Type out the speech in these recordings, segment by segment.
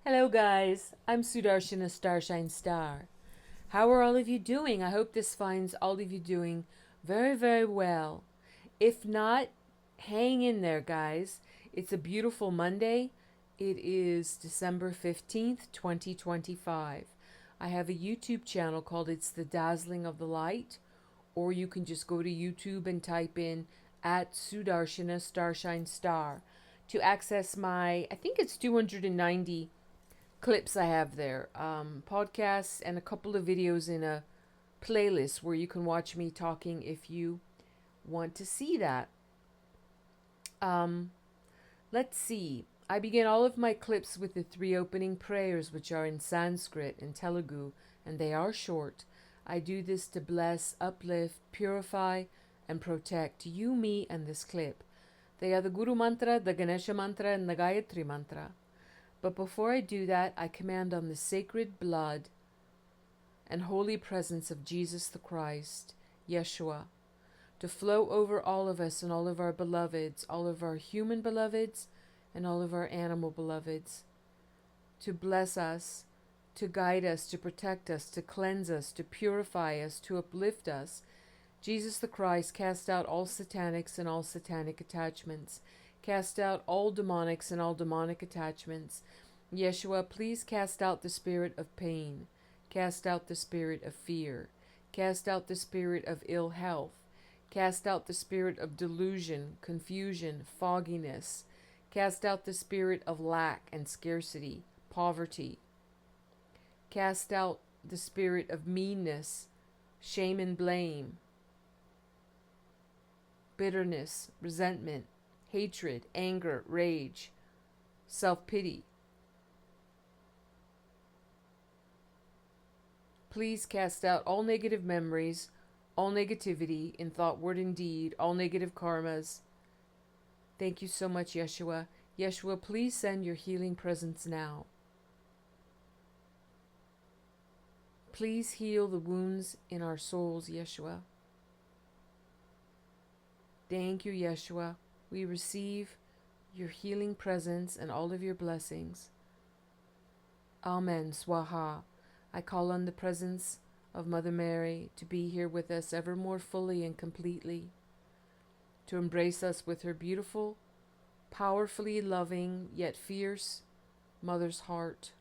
Hello, guys. I'm Sudarshana Starshine Star. How are all of you doing? I hope this finds all of you doing very, very well. If not, hang in there, guys. It's a beautiful Monday. It is December 15th, 2025. I have a YouTube channel called It's the Dazzling of the Light, or you can just go to YouTube and type in at Sudarshana Starshine Star to access my, I think it's 290 clips I have there, podcasts, and a couple of videos in a playlist where you can watch me talking if you want to see that. Um, let's see. I begin all of my clips with the three opening prayers, which are in Sanskrit and Telugu, and they are short. I do this to bless, uplift, purify, and protect you, me, and this clip. They are the Guru Mantra, the Ganesha Mantra, and the Gayatri Mantra. But before I do that, I command on the sacred blood and holy presence of Jesus the Christ, Yeshua, to flow over all of us and all of our beloveds, all of our human beloveds and all of our animal beloveds, to bless us, to guide us, to protect us, to cleanse us, to purify us, to uplift us. Jesus the Christ, cast out all satanics and all satanic attachments. Cast out all demonics and all demonic attachments. Yeshua, please cast out the spirit of pain. Cast out the spirit of fear. Cast out the spirit of ill health. Cast out the spirit of delusion, confusion, fogginess. Cast out the spirit of lack and scarcity, poverty. Cast out the spirit of meanness, shame and blame, bitterness, resentment, hatred, anger, rage, self-pity. Please cast out all negative memories, all negativity in thought, word, and deed, all negative karmas. Thank you so much, Yeshua. Yeshua, please send your healing presence now. Please heal the wounds in our souls, Yeshua. Thank you, Yeshua. We receive your healing presence and all of your blessings. Amen. Swaha. I call on the presence of Mother Mary to be here with us ever more fully and completely, to embrace us with her beautiful, powerfully loving, yet fierce mother's heart.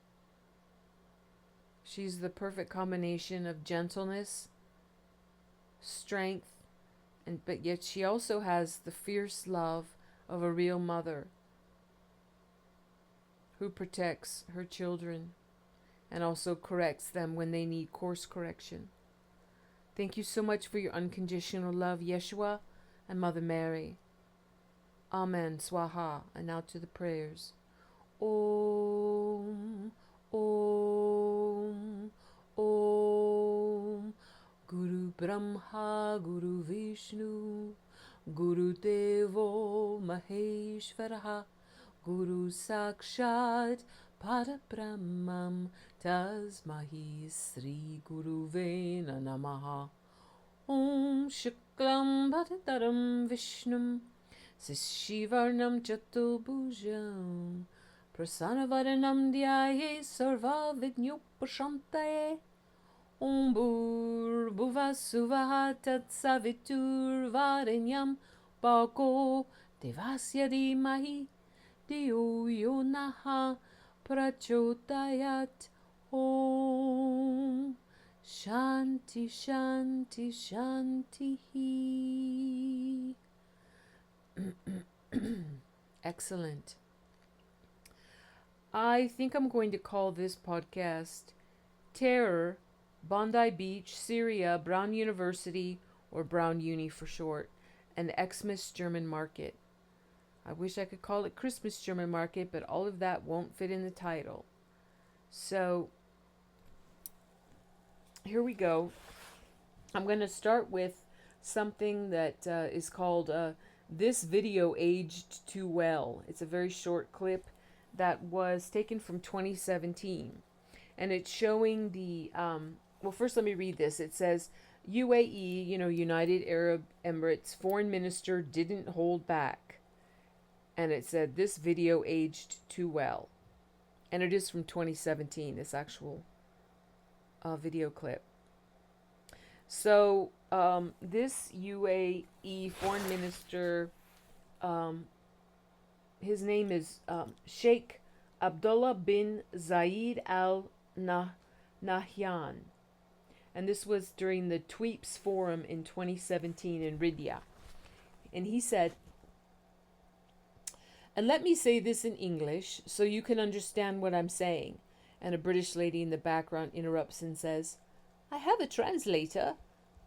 She's the perfect combination of gentleness, strength, but yet she also has the fierce love of a real mother who protects her children and also corrects them when they need course correction. Thank you so much for your unconditional love, Yeshua and Mother Mary. Amen. Swaha. And now to the prayers. Om, Om, Om. Guru Brahma, Guru Vishnu, Guru Devo Maheshwaraha, Guru Sakshat Parabrahmam, Tasmahi Sri Guruve Namaha. Om Shuklam Bhattadaram Vishnum, Sishivarnam Chatubhujam, Prasanavaranam Dhyaye Sarva Vignopashantaye. Om Bhuvasuvaha Tatsavitur Varenyam Bhako Devasya Dhimahi Dhiyo Yonaha Prachodayat. Om Shanti Shanti Shanti. Excellent. I think I'm going to call this podcast Terror, BondiBeach, Syria, Brown University, or Brown Uni for short, and Xmas German Market. I wish I could call it Christmas German Market, but all of that won't fit in the title. So, here we go. I'm going to start with something that is called This Video Aged Too Well. It's a very short clip that was taken from 2017. And it's showing the, well, first let me read this. It says, UAE, United Arab Emirates foreign minister didn't hold back. And it said, this video aged too well. And it is from 2017, this actual video clip. So this UAE foreign minister, um, his name is Sheikh Abdullah bin Zayed Al Nahyan. And this was during the TWEEPS Forum in 2017 in Riyadh. And he said, and let me say this in English so you can understand what I'm saying. And a British lady in the background interrupts and says, I have a translator.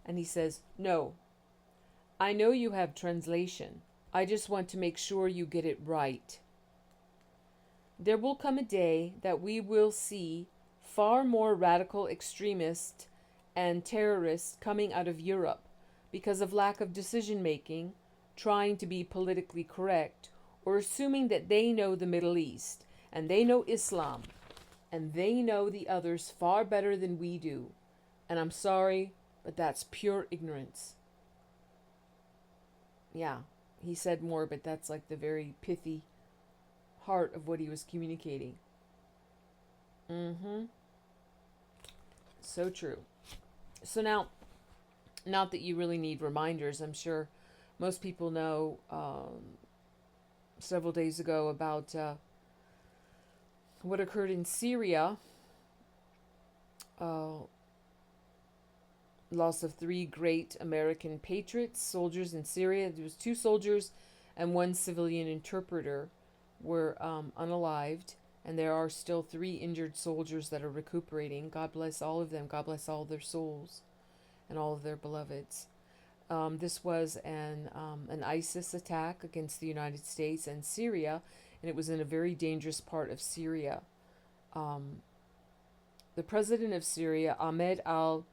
And he says, no, I know you have translation. I just want to make sure you get it right. There will come a day that we will see far more radical extremists and terrorists coming out of Europe because of lack of decision making, trying to be politically correct, or assuming that they know the Middle East, and they know Islam, and they know the others far better than we do. And I'm sorry, but that's pure ignorance. Yeah, he said more, but that's like the very pithy heart of what he was communicating. So true. So now, not that you really need reminders, I'm sure most people know several days ago about what occurred in Syria. Loss of 3 great American patriots, soldiers in Syria. There was 2 soldiers and 1 civilian interpreter were unalived, and there are still 3 injured soldiers that are recuperating. God bless all of them. God bless all their souls and all of their beloveds. This was an ISIS attack against the United States and Syria, and it was in a very dangerous part of Syria. The president of Syria, Ahmed al-Shara,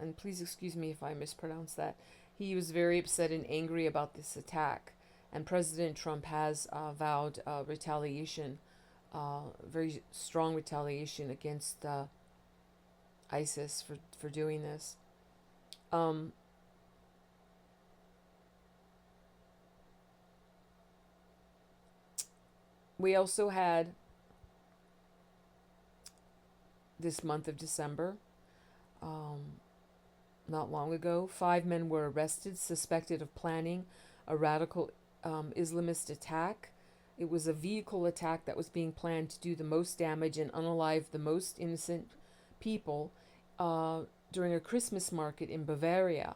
and please excuse me if I mispronounce that, he was very upset and angry about this attack. And President Trump has vowed retaliation, very strong retaliation against ISIS for doing this. We also had this month of December, not long ago, 5 men were arrested, suspected of planning a radical Islamist attack. It was a vehicle attack that was being planned to do the most damage and unalive the most innocent people during a Christmas market in Bavaria.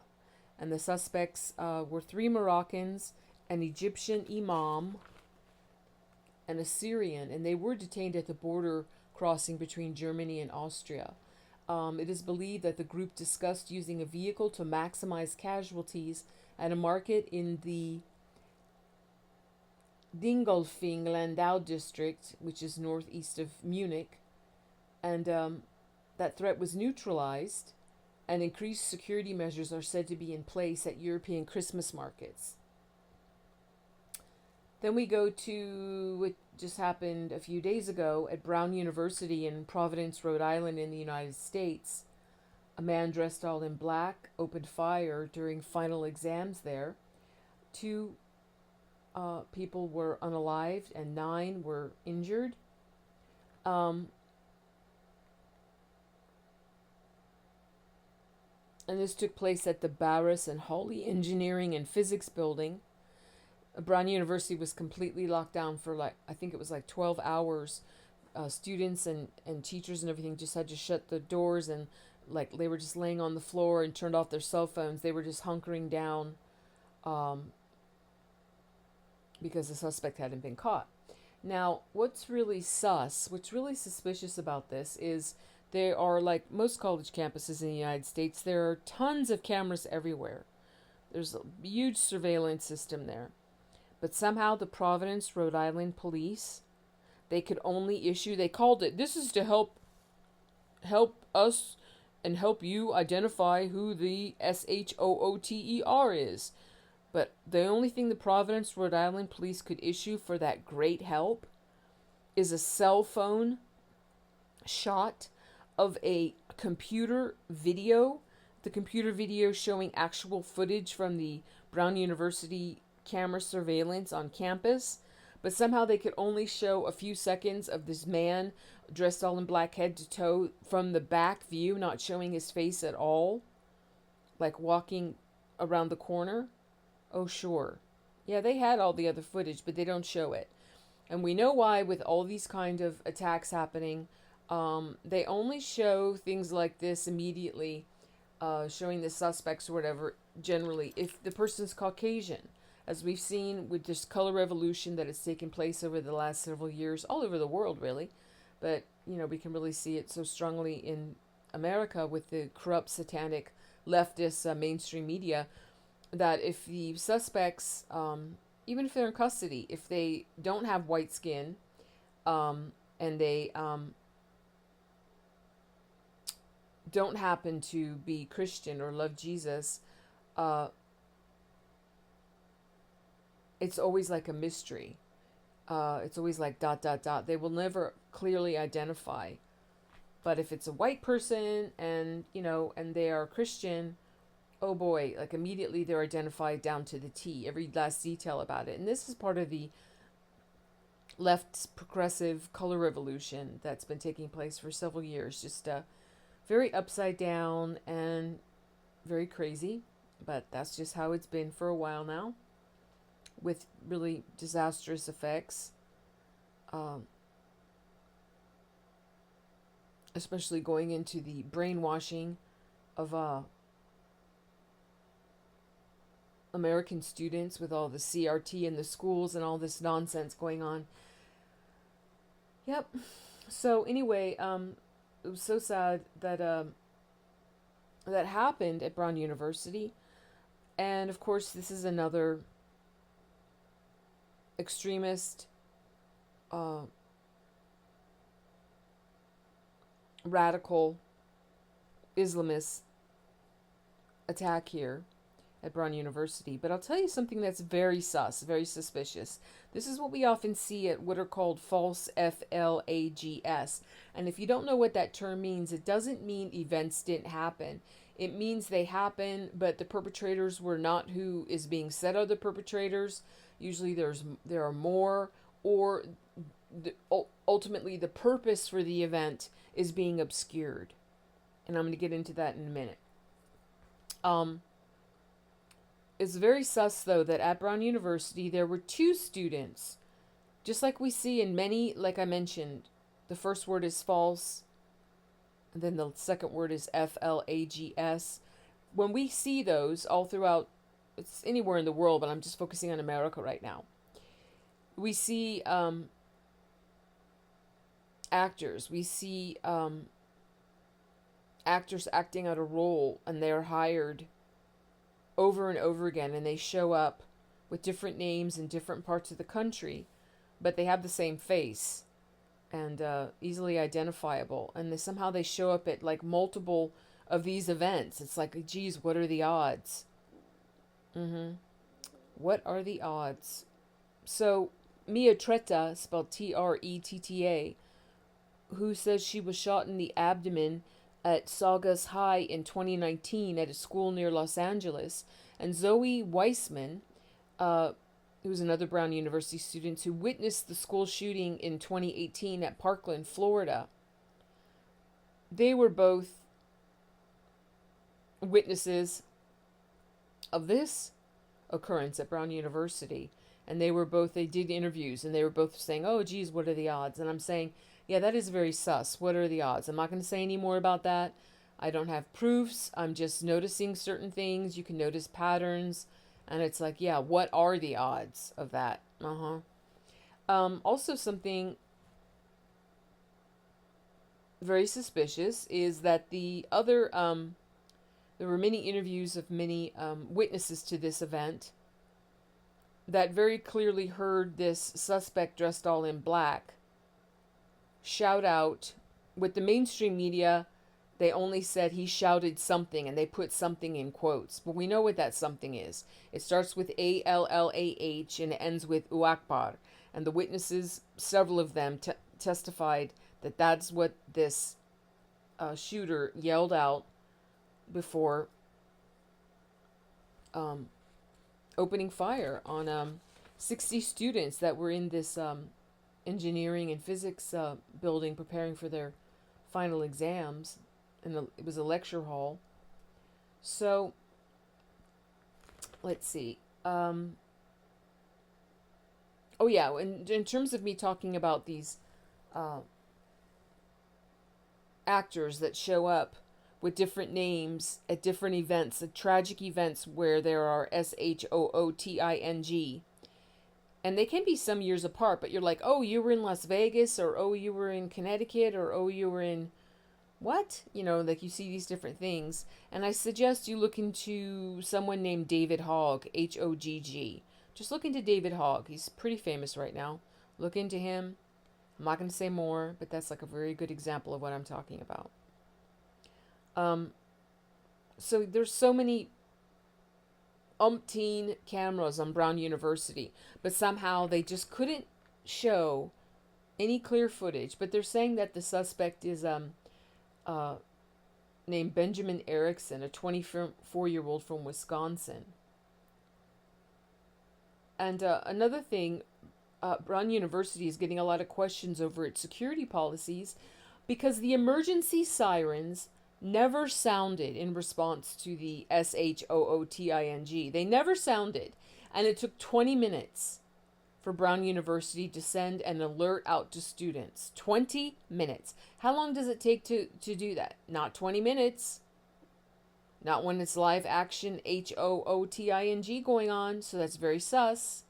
And the suspects were 3 Moroccans, an Egyptian imam, and a Syrian, and they were detained at the border crossing between Germany and Austria. It is believed that the group discussed using a vehicle to maximize casualties at a market in the Dingolfing Landau district, which is northeast of Munich, and that threat was neutralized, and increased security measures are said to be in place at European Christmas markets. Then we go to what just happened a few days ago at Brown University in Providence, Rhode Island in the United States. A man dressed all in black opened fire during final exams there. 2 people were unalived and 9 were injured. And this took place at the Barris and Hawley Engineering and Physics building. Brown University was completely locked down for I think it was 12 hours. Students and teachers and everything just had to shut the doors, and they were just laying on the floor and turned off their cell phones. They were just hunkering down because the suspect hadn't been caught. Now, what's really suspicious about this is there are, like most college campuses in the United States, there are tons of cameras everywhere. There's a huge surveillance system there. But somehow the Providence, Rhode Island police, they could only issue, they called it, this is to help us and help you identify who the SHOOTER is. But the only thing the Providence, Rhode Island police could issue for that great help is a cell phone shot of a computer video. The computer video showing actual footage from the Brown University camera surveillance on campus, but somehow they could only show a few seconds of this man dressed all in black head to toe from the back view, not showing his face at all, like walking around the corner. Oh, sure. Yeah, they had all the other footage, but they don't show it. And we know why with all these kind of attacks happening. They only show things like this immediately, showing the suspects or whatever, generally, if the person's Caucasian. As we've seen with this color revolution that has taken place over the last several years, all over the world, really. But, we can really see it so strongly in America with the corrupt, satanic, leftist mainstream media, that if the suspects, even if they're in custody, if they don't have white skin, and they don't happen to be Christian or love Jesus, it's always like a mystery. It's always like ... They will never clearly identify. But if it's a white person and, and they are Christian, oh boy, like immediately they're identified down to the T, every last detail about it. And this is part of the left's progressive color revolution that's been taking place for several years. Just very upside down and very crazy. But that's just how it's been for a while now, with really disastrous effects. Especially going into the brainwashing of American students with all the CRT in the schools and all this nonsense going on. Yep. So anyway, it was so sad that that happened at Brown University. And of course, this is another extremist, radical Islamist attack here at Brown University. But I'll tell you something that's very sus, very suspicious. This is what we often see at what are called false flags. And if you don't know what that term means, it doesn't mean events didn't happen. It means they happen, but the perpetrators were not who is being said are the perpetrators. Usually there are more, or ultimately the purpose for the event is being obscured. And I'm going to get into that in a minute. It's very sus, though, that at Brown University there were 2 students, just like we see in many, like I mentioned. The first word is false, and then the second word is flags. When we see those all throughout, it's anywhere in the world, but I'm just focusing on America right now. We see actors. We see actors acting out a role, and they're hired over and over again, and they show up with different names in different parts of the country, but they have the same face and easily identifiable, and somehow they show up at like multiple of these events. It's like, geez, what are the odds? What are the odds? So Mia Tretta, spelled Tretta, who says she was shot in the abdomen at Saugus High in 2019 at a school near Los Angeles, and Zoe Weissman, who was another Brown University student who witnessed the school shooting in 2018 at Parkland, Florida. They were both witnesses of this occurrence at Brown University, and they did interviews, and they were both saying, oh geez, what are the odds? And I'm saying, yeah, that is very sus. What are the odds? I'm not going to say any more about that. I don't have proofs. I'm just noticing certain things. You can notice patterns. And it's like, yeah, what are the odds of that? Also, something very suspicious is that there were many interviews of many witnesses to this event that very clearly heard this suspect dressed all in black shout out. With the mainstream media, they only said he shouted something, and they put something in quotes. But we know what that something is. It starts with ALLAH and it ends with Uakbar. And the witnesses, several of them, testified that that's what this shooter yelled out before opening fire on 60 students that were in this engineering and physics building preparing for their final exams. And it was a lecture hall. So, let's see. Oh, yeah, in terms of me talking about these uh, actors that show up with different names at different events, at tragic events where there are SHOOTING. And they can be some years apart, but you're like, oh, you were in Las Vegas, or oh, you were in Connecticut, or oh, you were in what? You know, like you see these different things. And I suggest you look into someone named David Hogg, HOGG. Just look into David Hogg. He's pretty famous right now. Look into him. I'm not going to say more, but that's like a very good example of what I'm talking about. Um, so there's so many umpteen cameras on Brown University, but somehow they just couldn't show any clear footage. But they're saying that the suspect is uh, named Benjamin Erickson, a 24-year-old from Wisconsin. And another thing, Brown University is getting a lot of questions over its security policies because the emergency sirens never sounded in response to the SHOOTING. They never sounded. And it took 20 minutes for Brown University to send an alert out to students. 20 minutes. How long does it take to do that? Not 20 minutes. Not when it's live action HOOTING going on. So that's very sus.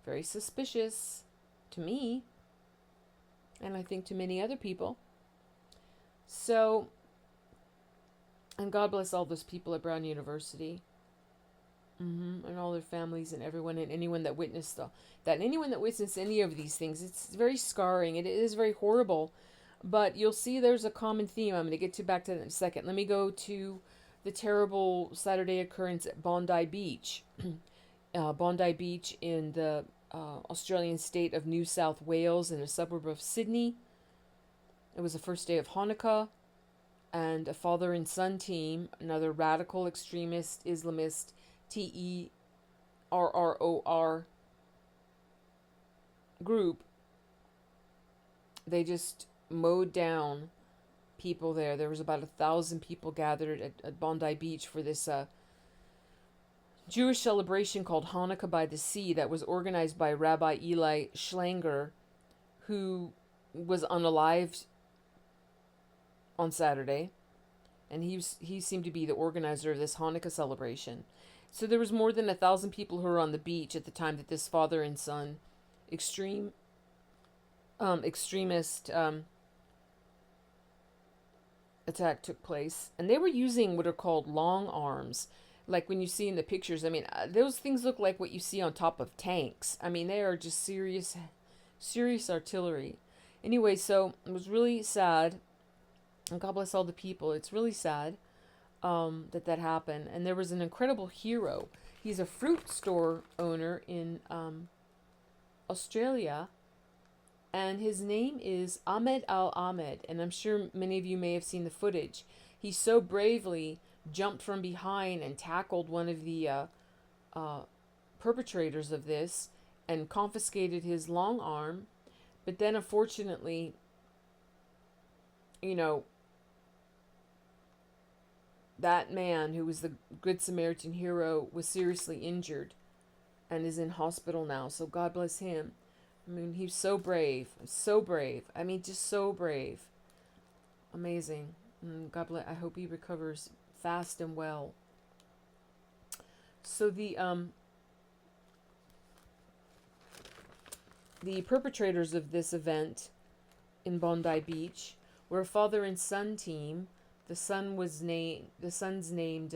Very suspicious to me. And I think to many other people. So, and God bless all those people at Brown University. And all their families and everyone and anyone that witnessed anyone that witnessed any of these things. It's very scarring. It is very horrible. But you'll see there's a common theme. I'm going to get back to that in a second. Let me go to the terrible Saturday occurrence at Bondi Beach. Bondi Beach in the Australian state of New South Wales in a suburb of Sydney. It was the first day of Hanukkah, and a father and son team, another radical extremist Islamist TERROR group, they just mowed down people there. There was about 1,000 people gathered at Bondi Beach for this Jewish celebration called Hanukkah by the Sea that was organized by Rabbi Eli Schlanger, who was unalived on Saturday, and he seemed to be the organizer of this Hanukkah celebration. So there was more than 1,000 people who were on the beach at the time that this father and son extremist attack took place, and they were using what are called long arms, like when you see in the pictures. I mean, those things look like what you see on top of tanks. I mean, they are just serious artillery. Anyway, so it was really sad. And God bless all the people. It's really sad that happened. And there was an incredible hero. He's a fruit store owner in Australia. And his name is Ahmed Al-Ahmed. And I'm sure many of you may have seen the footage. He so bravely jumped from behind and tackled one of the perpetrators of this and confiscated his long arm. But then, unfortunately, you know, that man who was the Good Samaritan hero was seriously injured and is in hospital now. So God bless him. I mean, he's so brave. So brave. I mean, just so brave. Amazing. And God bless. I hope he recovers fast and well. So the perpetrators of this event in Bondi Beach were a father and son team. The son's named,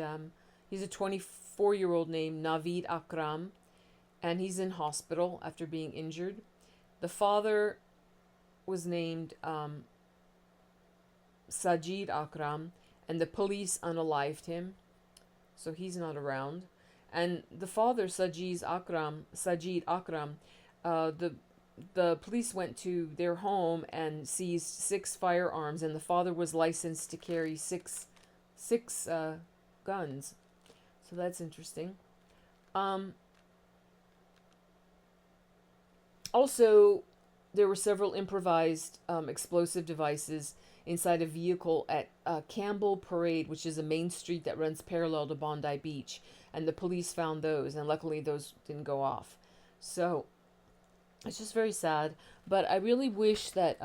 he's a 24-year-old named Naveed Akram, and he's in hospital after being injured. The father was named Sajid Akram, and the police unalived him, so he's not around. And the father, Sajid Akram, the police went to their home and seized 6 firearms, and the father was licensed to carry six guns. So that's interesting. Also, there were several improvised explosive devices inside a vehicle at Campbell Parade, which is a main street that runs parallel to Bondi Beach. And the police found those, and luckily those didn't go off. So it's just very sad. But I really wish that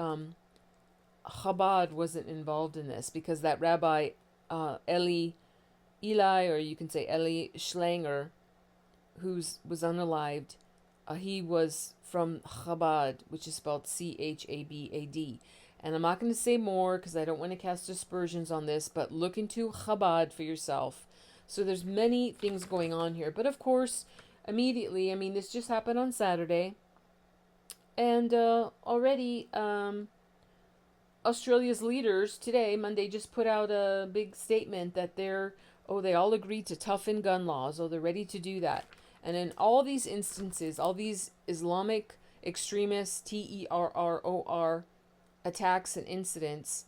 Chabad wasn't involved in this, because that Rabbi Eli, or you can say Eli Schlanger, was unalived, he was from Chabad, which is spelled Chabad. And I'm not going to say more because I don't want to cast aspersions on this, but look into Chabad for yourself. So there's many things going on here. But of course, immediately, I mean, this just happened on Saturday. And already, Australia's leaders today, Monday, just put out a big statement that they all agreed to toughen gun laws. They're ready to do that. And in all these instances, all these Islamic extremist terror attacks and incidents,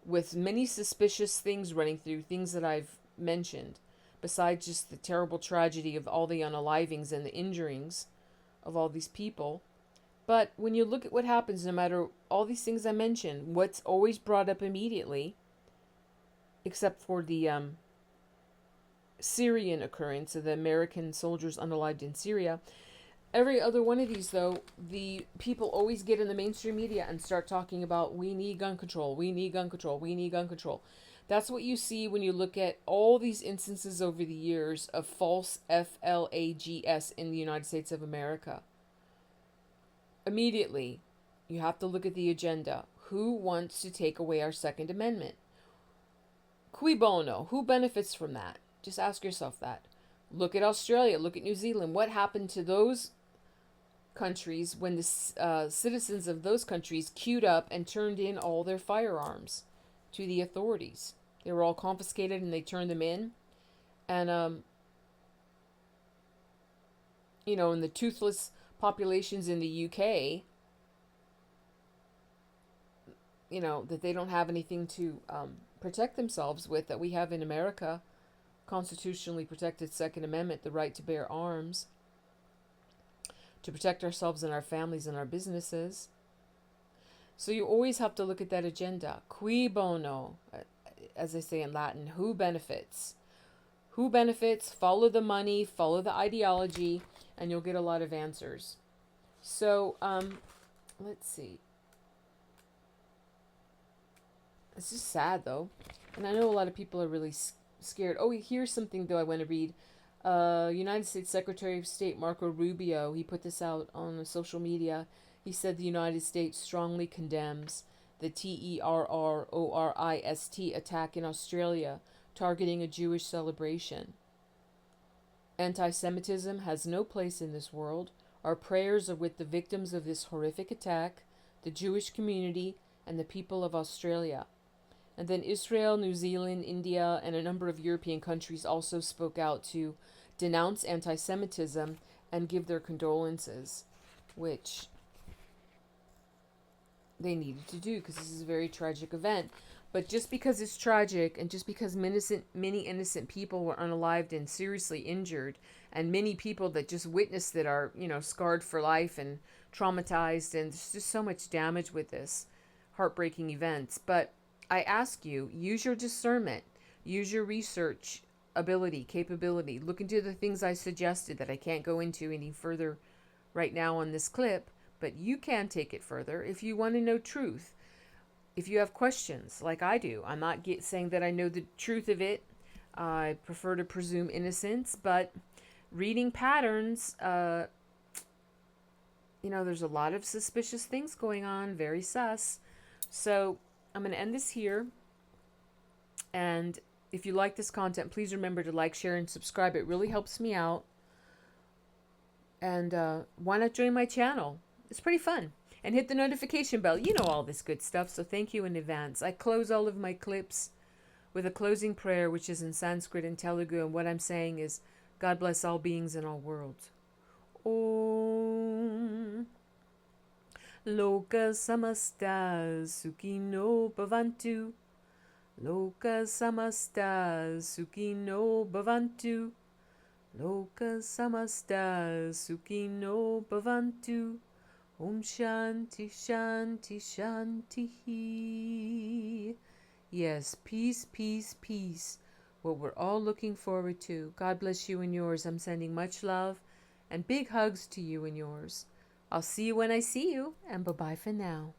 with many suspicious things running through, things that I've mentioned, besides just the terrible tragedy of all the unalivings and the injurings of all these people. But when you look at what happens, no matter all these things I mentioned, what's always brought up immediately, except for the Syrian occurrence of the American soldiers unalived in Syria, every other one of these, though, the people always get in the mainstream media and start talking about, we need gun control, we need gun control, we need gun control. That's what you see when you look at all these instances over the years of false flags in the United States of America. Immediately, you have to look at the agenda. Who wants to take away our Second Amendment? Cui bono? Who benefits from that? Just ask yourself that. Look at Australia. Look at New Zealand. What happened to those countries when the citizens of those countries queued up and turned in all their firearms to the authorities? They were all confiscated and they turned them in. And, in the toothless populations in the UK, that they don't have anything to protect themselves with that we have in America. Constitutionally protected Second Amendment, the right to bear arms, to protect ourselves and our families and our businesses. So you always have to look at that agenda. Cui bono, as they say in Latin, who benefits? Who benefits? Follow the money, follow the ideology, and you'll get a lot of answers. So, let's see. It's just sad, though. And I know a lot of people are really scared. Oh, here's something, though, I want to read. United States Secretary of State Marco Rubio, he put this out on social media. He said the United States strongly condemns the terrorist attack in Australia targeting a Jewish celebration. Anti-Semitism has no place in this world. Our prayers are with the victims of this horrific attack, the Jewish community, and the people of Australia. And then Israel, New Zealand, India, and a number of European countries also spoke out to denounce anti-Semitism and give their condolences, which they needed to do because this is a very tragic event. But just because it's tragic, and just because many innocent people were unalived and seriously injured, and many people that just witnessed it are, scarred for life and traumatized, and there's just so much damage with this heartbreaking events. But I ask you, use your discernment, use your research ability, capability. Look into the things I suggested that I can't go into any further right now on this clip, but you can take it further if you want to know truth. If you have questions, like I do, I'm not saying that I know the truth of it. I prefer to presume innocence, but reading patterns, there's a lot of suspicious things going on, very sus. So I'm going to end this here. And if you like this content, please remember to like, share, and subscribe. It really helps me out. And why not join my channel? It's pretty fun. And hit the notification bell. You know all this good stuff, so thank you in advance. I close all of my clips with a closing prayer, which is in Sanskrit and Telugu. And what I'm saying is, God bless all beings in all worlds. Om Loka Samasta Sukhino Bhavantu. Loka Samasta Sukhino Bhavantu. Loka Samasta Sukhino Bhavantu. Om Shanti Shanti Shanti. Yes, peace, peace, peace. What we're all looking forward to. God bless you and yours. I'm sending much love and big hugs to you and yours. I'll see you when I see you, and bye-bye for now.